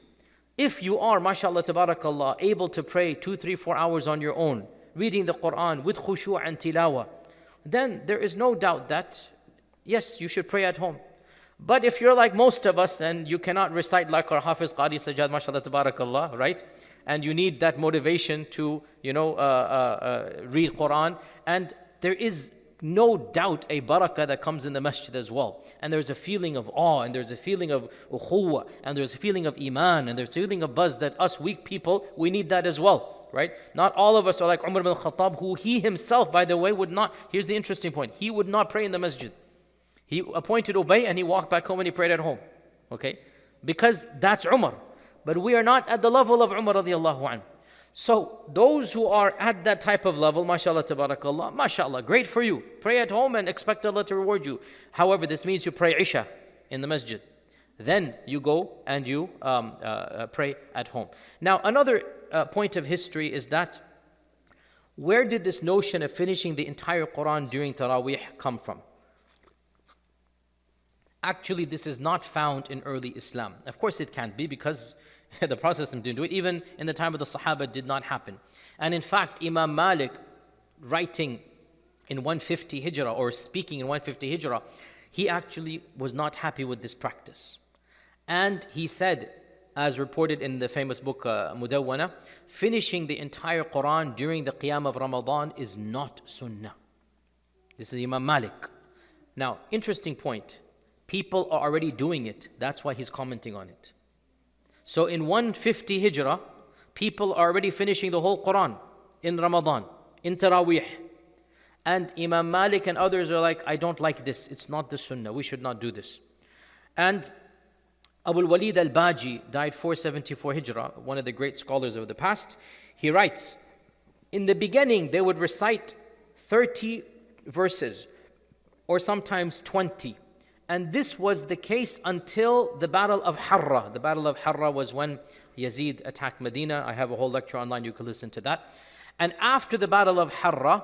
If you are, mashallah, tabarakallah, able to pray 2, 3, 4 hours on your own, reading the Quran with khushu' and tilawa, then there is no doubt that, yes, you should pray at home. But if you're like most of us and you cannot recite like our Hafiz Qadi Sajjad, mashallah, tabarakallah, right? And you need that motivation to, read Quran. And there is no doubt a barakah that comes in the masjid as well. And there's a feeling of awe, and there's a feeling of ukhuwa, and there's a feeling of iman, and there's a feeling of buzz that us weak people, we need that as well, right? Not all of us are like Umar ibn Khattab, who he himself, by the way, would not, here's the interesting point, he would not pray in the masjid. He appointed Ubay and he walked back home and he prayed at home, okay? Because that's Umar. But we are not at the level of Umar radiallahu anhu. So those who are at that type of level, mashallah, tabarakallah, mashallah, great for you. Pray at home and expect Allah to reward you. However, this means you pray Isha in the masjid. Then you go and you pray at home. Now, another point of history is that where did this notion of finishing the entire Quran during Taraweeh come from? Actually, this is not found in early Islam. Of course it can't be, because the Prophet didn't do it. Even in the time of the Sahaba, it did not happen. And in fact, Imam Malik, writing in 150 Hijrah, or speaking in 150 Hijrah, he actually was not happy with this practice. And he said, as reported in the famous book Mudawwana, finishing the entire Quran during the Qiyam of Ramadan is not sunnah. This is Imam Malik. Now, interesting point. People are already doing it. That's why he's commenting on it. So in 150 Hijrah, people are already finishing the whole Quran in Ramadan, in Taraweeh. And Imam Malik and others are like, I don't like this. It's not the sunnah. We should not do this. And Abu al-Walid al-Baji died 474 Hijrah, one of the great scholars of the past. He writes, in the beginning, they would recite 30 verses, or sometimes 20. And this was the case until the Battle of Harra. The Battle of Harra was when Yazid attacked Medina. I have a whole lecture online, you can listen to that. And after the Battle of Harra,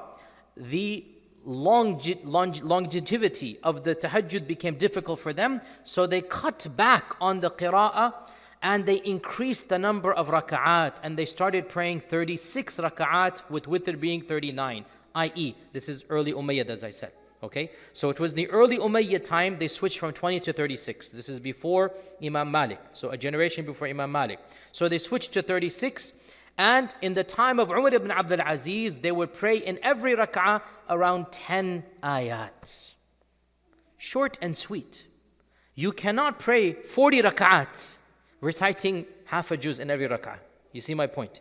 the longevity of the tahajjud became difficult for them, so they cut back on the qira'ah and they increased the number of raka'at, and they started praying 36 raka'at with witr being 39, i.e. this is early Umayyad, as I said. Okay, so it was the early Umayyad time, they switched from 20 to 36. This is before Imam Malik, so a generation before Imam Malik. So they switched to 36, and in the time of Umar ibn Abdul Aziz, they would pray in every rak'ah around 10 ayats. Short and sweet. You cannot pray 40 rak'at reciting half a juz in every rak'ah. You see my point?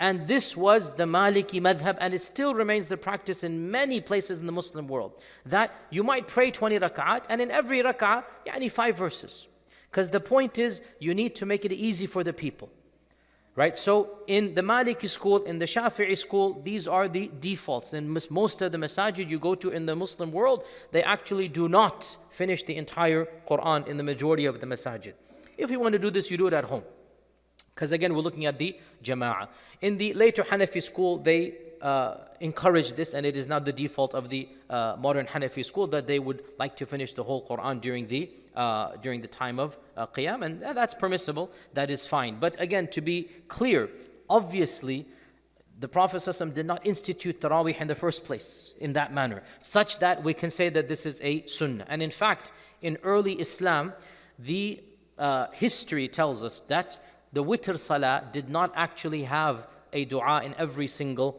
And this was the Maliki madhab, and it still remains the practice in many places in the Muslim world, that you might pray 20 rak'at, and in every rak'ah, 5 verses. Because the point is, you need to make it easy for the people. Right? So in the Maliki school, in the Shafi'i school, these are the defaults. In most of the masajid you go to in the Muslim world, they actually do not finish the entire Quran in the majority of the masajid. If you want to do this, you do it at home. Because again, we're looking at the jama'ah. In the later Hanafi school, they encourage this, and it is now the default of the modern Hanafi school that they would like to finish the whole Quran during the time of Qiyam, and that's permissible, that is fine. But again, to be clear, obviously, the Prophet ﷺ did not institute Taraweeh in the first place in that manner, such that we can say that this is a sunnah. And in fact, in early Islam, the history tells us that the witr salah did not actually have a dua in every single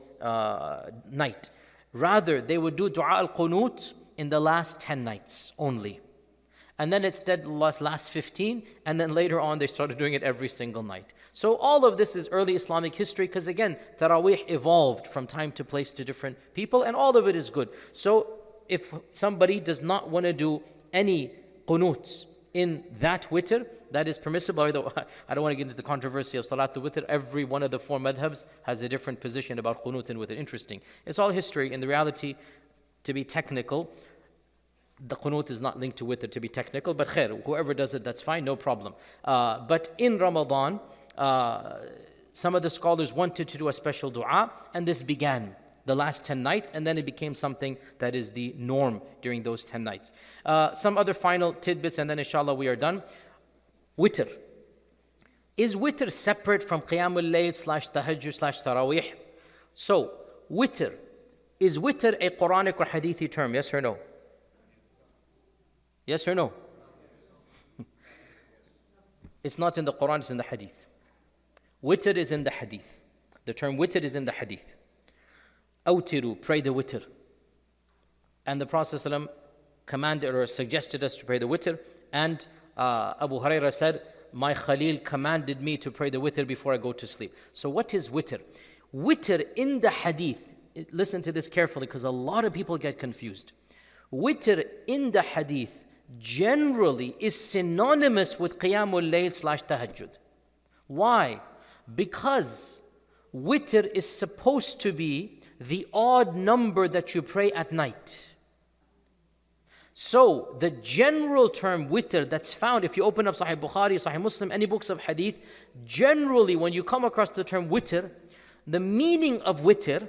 night. Rather, they would do dua al-qunut in the last 10 nights only. And then it's dead the last 15, and then later on they started doing it every single night. So all of this is early Islamic history, because again, Taraweeh evolved from time to place to different people, and all of it is good. So if somebody does not want to do any qunuts in that witr, that is permissible. Although I don't want to get into the controversy of Salatul Witr. Every one of the 4 madhabs has a different position about qunut and witr. Interesting. It's all history. In the reality, to be technical, the qunut is not linked to witr, to be technical, but khair, whoever does it, that's fine, no problem. But in Ramadan, some of the scholars wanted to do a special dua, and this began the last 10 nights, and then it became something that is the norm during those 10 nights. Some other final tidbits, and then inshallah we are done. Witr. Is witr separate from Qiyamul Layl / Tahajjud / Taraweeh? So, witr. Is witr a Quranic or Hadithi term? Yes or no? Yes or no? It's not in the Quran, it's in the Hadith. Witr is in the Hadith. The term witr is in the Hadith. Awtiru, pray the witr. And the Prophet ﷺ commanded or suggested us to pray the witr, and Abu Hurairah said, my Khalil commanded me to pray the witr before I go to sleep. So what is witr? Witr in the hadith, listen to this carefully because a lot of people get confused. Witr in the hadith generally is synonymous with Qiyamul Layl / Tahajjud. Why? Because witr is supposed to be the odd number that you pray at night. So, the general term witr that's found, if you open up Sahih Bukhari, Sahih Muslim, any books of hadith, generally when you come across the term witr, the meaning of witr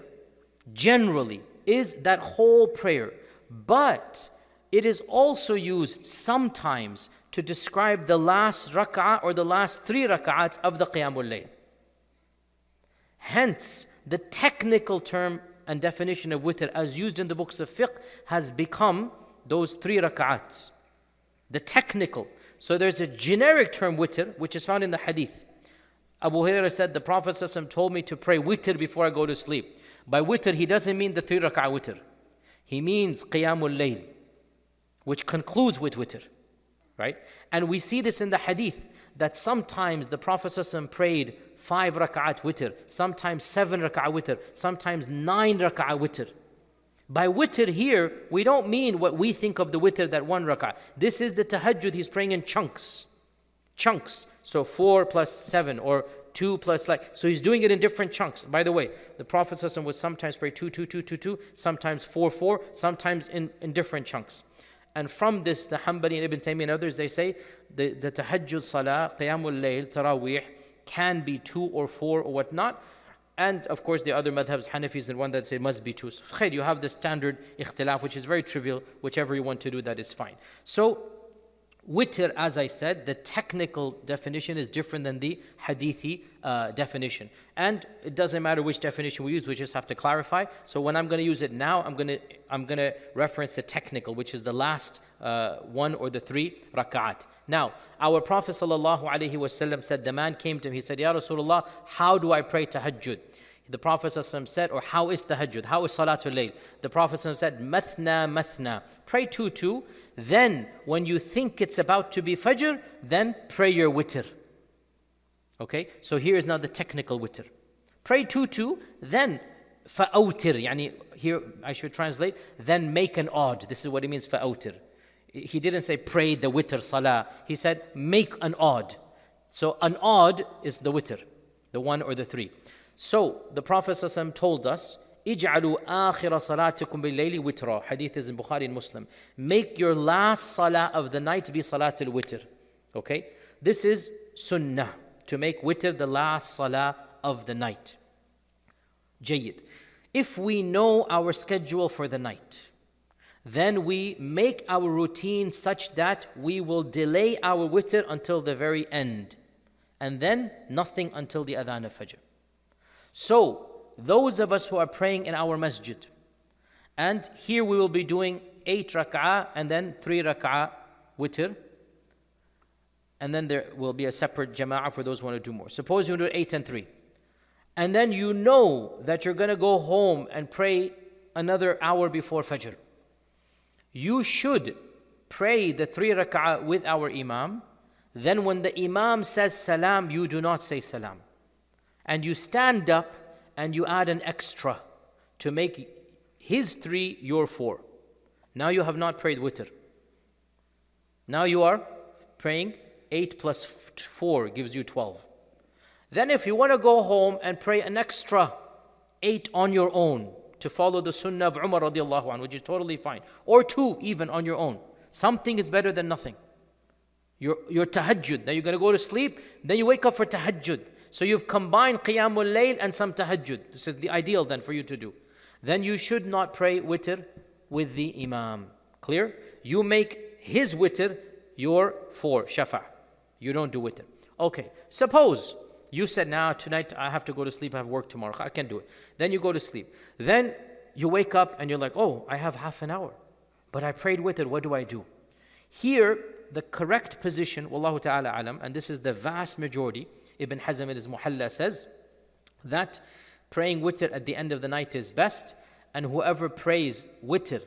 generally is that whole prayer. But it is also used sometimes to describe the last rak'ah or the last 3 rak'ahs of the Qiyamul Layl. Hence, the technical term and definition of witr as used in the books of fiqh has become those 3 rak'ats. The technical. So there's a generic term witr, which is found in the hadith. Abu Hurairah said, the Prophet ﷺ told me to pray witr before I go to sleep. By witr, he doesn't mean the 3 rak'ah witr. He means Qiyamul Layl, which concludes with witr. Right? And we see this in the hadith, that sometimes the Prophet ﷺ prayed 5 rak'at witr, sometimes 7 rak'ah witr, sometimes 9 rak'ah witr. By witr here, we don't mean what we think of the witr, that 1 rak'ah. This is the tahajjud, he's praying in chunks. Chunks. So 4 plus 7 or 2 plus so he's doing it in different chunks. By the way, the Prophet ﷺ would sometimes pray 2, 2, 2, 2, 2, sometimes 4, 4, sometimes in different chunks. And from this, the Hanbali and Ibn Taymiyyah and others, they say the tahajjud salah, Qiyamul Layl, Taraweeh, can be 2 or 4 or whatnot. And of course, the other madhabs, Hanafis, and one that say must be 2. So khair, you have the standard ikhtilaf, which is very trivial. Whichever you want to do, that is fine. So witr, as I said, the technical definition is different than the hadithi definition. And it doesn't matter which definition we use, we just have to clarify. So when I'm going to use it now, I'm going to reference the technical, which is the last one or the 3 rak'at. Now, our Prophet ﷺ said, the man came to him, he said, Ya Rasulullah, how do I pray tahajjud? The Prophet ﷺ said, or how is tahajjud? How is salatul layl? The Prophet ﷺ said, mathna, mathna. Pray 2. Then, when you think it's about to be fajr, then pray your witr. Okay, so here is now the technical witr. Pray 2, then fa'awtir. Yani, here I should translate, then make an odd. This is what it means, fa'awtir. He didn't say pray the witr salah. He said make an odd. So an odd is the witr, the 1 or the 3. So the Prophet ﷺ told us, اجعلوا آخر صلاتكم بالليل وترا. Hadith is in Bukhari and Muslim. Make your last salah of the night be salatul witr. Okay? This is sunnah, to make witr the last salah of the night. Jayyid. If we know our schedule for the night, then we make our routine such that we will delay our witr until the very end, and then nothing until the adhan of fajr. So, those of us who are praying in our masjid, and here we will be doing 8 rak'ah and then 3 rak'ah witr, and then there will be a separate jama'ah for those who want to do more. Suppose you do 8 and 3, and then you know that you're going to go home and pray another hour before fajr. You should pray the 3 rak'ah with our imam. Then when the imam says salam, you do not say salam. And you stand up and you add an extra to make his 3 your 4. Now you have not prayed witr. Now you are praying 8 plus 4 gives you 12. Then if you want to go home and pray an extra 8 on your own to follow the sunnah of Umar radiallahu anhu, which is totally fine, or 2 even on your own, something is better than nothing. Your tahajjud, now you're going to go to sleep, then you wake up for tahajjud. So you've combined qiyamul layl and some tahajjud. This is the ideal then for you to do. Then you should not pray witr with the imam. Clear? You make his witr your 4, shafa'. You don't do witr. Okay, suppose you said, now tonight I have to go to sleep, I have work tomorrow, I can't do it. Then you go to sleep. Then you wake up and you're like, oh, I have half an hour, but I prayed witr, what do I do? Here, the correct position, wallahu ta'ala alam, and this is the vast majority, Ibn Hazm in his Muhalla says, that praying witr at the end of the night is best, and whoever prays witr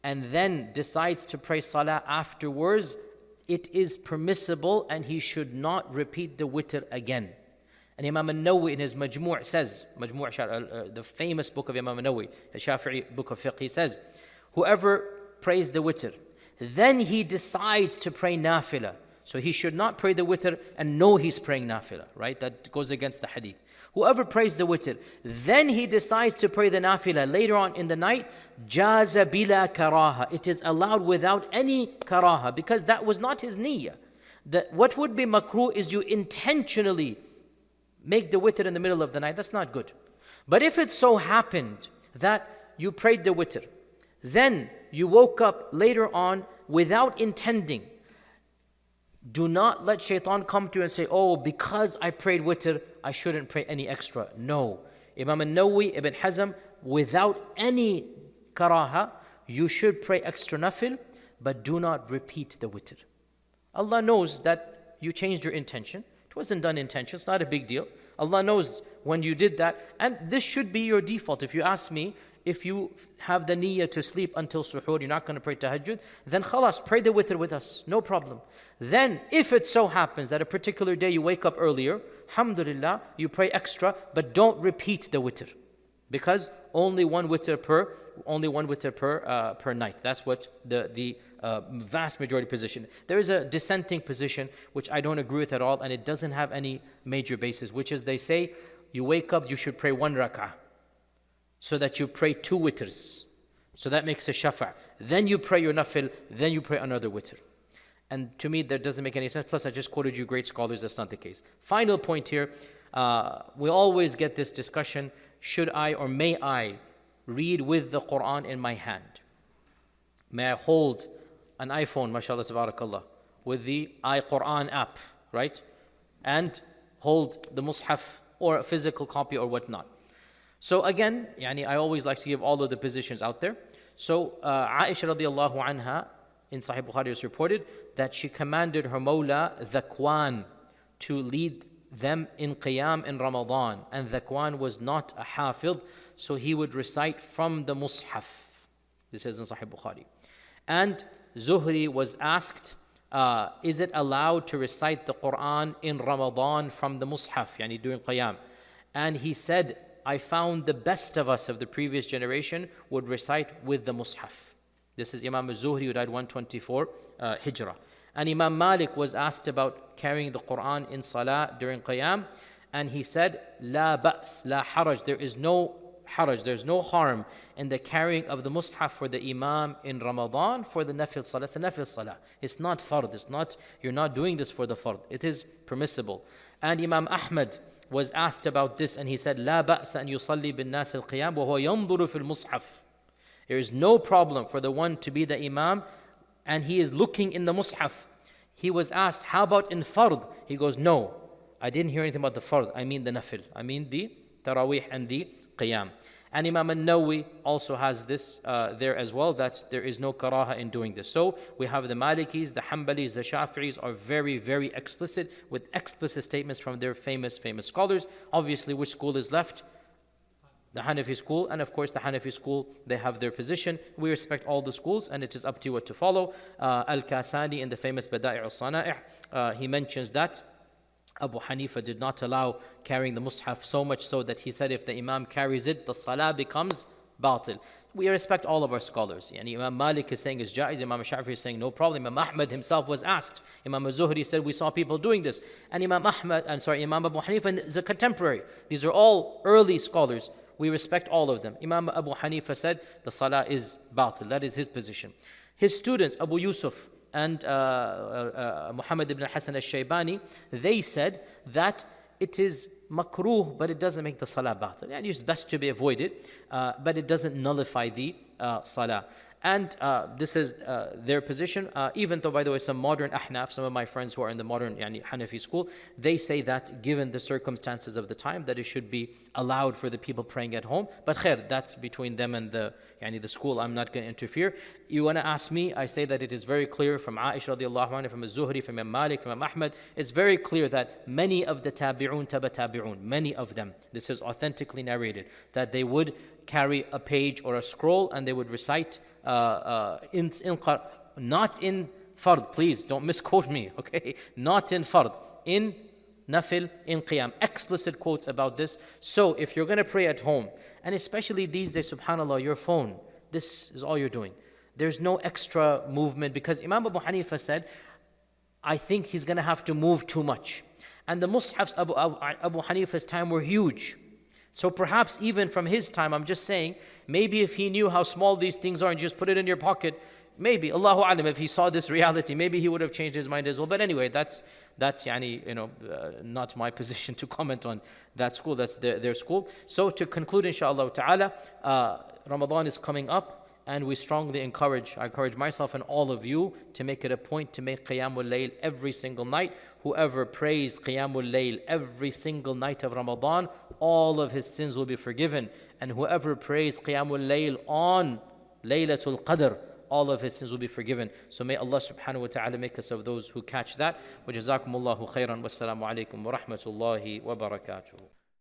and then decides to pray salah afterwards, it is permissible and he should not repeat the witr again. And Imam al-Nawawi in his Majmu' says, the famous book of Imam al-Nawawi, the Shafi'i book of fiqh, he says, whoever prays the witr, then he decides to pray nafilah. So he should not pray the witr and know he's praying nafilah, right? That goes against the hadith. Whoever prays the witr, then he decides to pray the nafilah later on in the night, jaza bila karaha. It is allowed without any karaha, because that was not his niyyah. What would be makruh is you intentionally make the witr in the middle of the night. That's not good. But if it so happened that you prayed the witr, then you woke up later on without intending, do not let shaitan come to you and say, oh, because I prayed witr, I shouldn't pray any extra. No. Imam al-Nawawi, Ibn Hazm, without any karaha, you should pray extra nafil, but do not repeat the witr. Allah knows that you changed your intention. It wasn't done intention, it's not a big deal. Allah knows when you did that, and this should be your default. If you ask me, if you have the niyyah to sleep until suhoor, you're not going to pray tahajjud, then khalas, pray the witr with us, no problem. Then, if it so happens that a particular day you wake up earlier, alhamdulillah, you pray extra, but don't repeat the witr, because only one witr per night. That's what the vast majority position. There is a dissenting position which I don't agree with at all, and it doesn't have any major basis, which is they say you wake up, you should pray 1 rak'ah, so that you pray 2 witrs. So that makes a shafa'. Then you pray your nafil, then you pray another witr. And to me, that doesn't make any sense. Plus, I just quoted you great scholars, that's not the case. Final point here, We always get this discussion, should I or may I read with the Quran in my hand? May I hold an iPhone, mashallah, tabarakallah, with the iQuran app, right? And hold the Mus'haf or a physical copy or whatnot. So again, I always like to give all of the positions out there. So Aisha radiallahu anha, in Sahih Bukhari is reported that she commanded her Mawla Dhakwan to lead them in Qiyam in Ramadan. And Dhakwan was not a Hafidh, so he would recite from the Mus'haf. This is in Sahih Bukhari. And Zuhri was asked, is it allowed to recite the Quran in Ramadan from the Mus'haf, during Qiyam? And he said, I found the best of us of the previous generation would recite with the Mus'haf. This is Imam al-Zuhri, who died 124 Hijrah. And Imam Malik was asked about carrying the Quran in Salah during Qiyam, and he said, La ba's, la haraj, there is no haraj, there's no harm in the carrying of the Mus'haf for the Imam in Ramadan for the Nafil Salah. It's a Nafil Salah. It's not Fard. It's not, you're not doing this for the Fard. It is permissible. And Imam Ahmad was asked about this, and he said, La ba's an yusalli bin nas al-qiyam wa huwa yanduru fil Mus'haf. There is no problem for the one to be the Imam and he is looking in the Mus'haf. He was asked, how about in Fard? He goes, no, I didn't hear anything about the Fard. I mean the Nafil. I mean the Taraweeh and the Qiyam. And Imam al-Nawawi also has this there as well, that there is no karaha in doing this. So we have the Malikis, the Hanbalis, the Shafi'is are very, very explicit with explicit statements from their famous scholars. Obviously, which school is left? The Hanafi school, and of course the Hanafi school, they have their position. We respect all the schools, and it is up to you what to follow. Al-Kasani in the famous Bada'i' al-Sana'i', he mentions that Abu Hanifa did not allow carrying the Mus'haf, so much so that he said if the Imam carries it, the Salah becomes batil. We respect all of our scholars. Imam Malik is saying it's jaiz, Imam Shafi'i is saying no problem. Imam Ahmad himself was asked. Imam Zuhri said we saw people doing this. And Imam Abu Hanifa is a contemporary. These are all early scholars. We respect all of them. Imam Abu Hanifa said the Salah is batil. That is his position. His students, Abu Yusuf and Muhammad ibn Hassan al-Shaybani, they said that it is makruh, but it doesn't make the Salah batil. And it's best to be avoided, but it doesn't nullify the Salah. And this is their position, even though, by the way, some modern Ahnaf, some of my friends who are in the modern Hanafi school, they say that given the circumstances of the time, that it should be allowed for the people praying at home. But khair, that's between them and the school. I'm not going to interfere. You want to ask me, I say that it is very clear from Aisha radiallahu anha, from Zuhri, from Imam Malik, from Imam Ahmad, it's very clear that many of the tabi'un, many of them, this is authentically narrated, that they would carry a page or a scroll and they would recite not in Fard, please don't misquote me, okay? Not in Fard, in Nafil, in Qiyam. Explicit quotes about this. So if you're going to pray at home, and especially these days, subhanAllah, your phone, this is all you're doing. There's no extra movement, because Imam Abu Hanifa said, I think he's going to have to move too much. And the Mus'hafs Abu Hanifa's time were huge. So perhaps even from his time, I'm just saying, maybe if he knew how small these things are and just put it in your pocket, maybe, Allahu Alam, if he saw this reality, maybe he would have changed his mind as well. But anyway, that's not my position to comment on that school. That's their school. So to conclude, inshallah ta'ala, Ramadan is coming up. And we strongly encourage, I encourage myself and all of you to make it a point to make Qiyamul Layl every single night. Whoever prays Qiyamul Layl every single night of Ramadan, all of his sins will be forgiven. And whoever prays Qiyamul Layl on Laylatul Qadr, all of his sins will be forgiven. So may Allah subhanahu wa ta'ala make us of those who catch that. Wa jazakumullahu khairan. Wassalamu alaikum wa rahmatullahi wa barakatuh.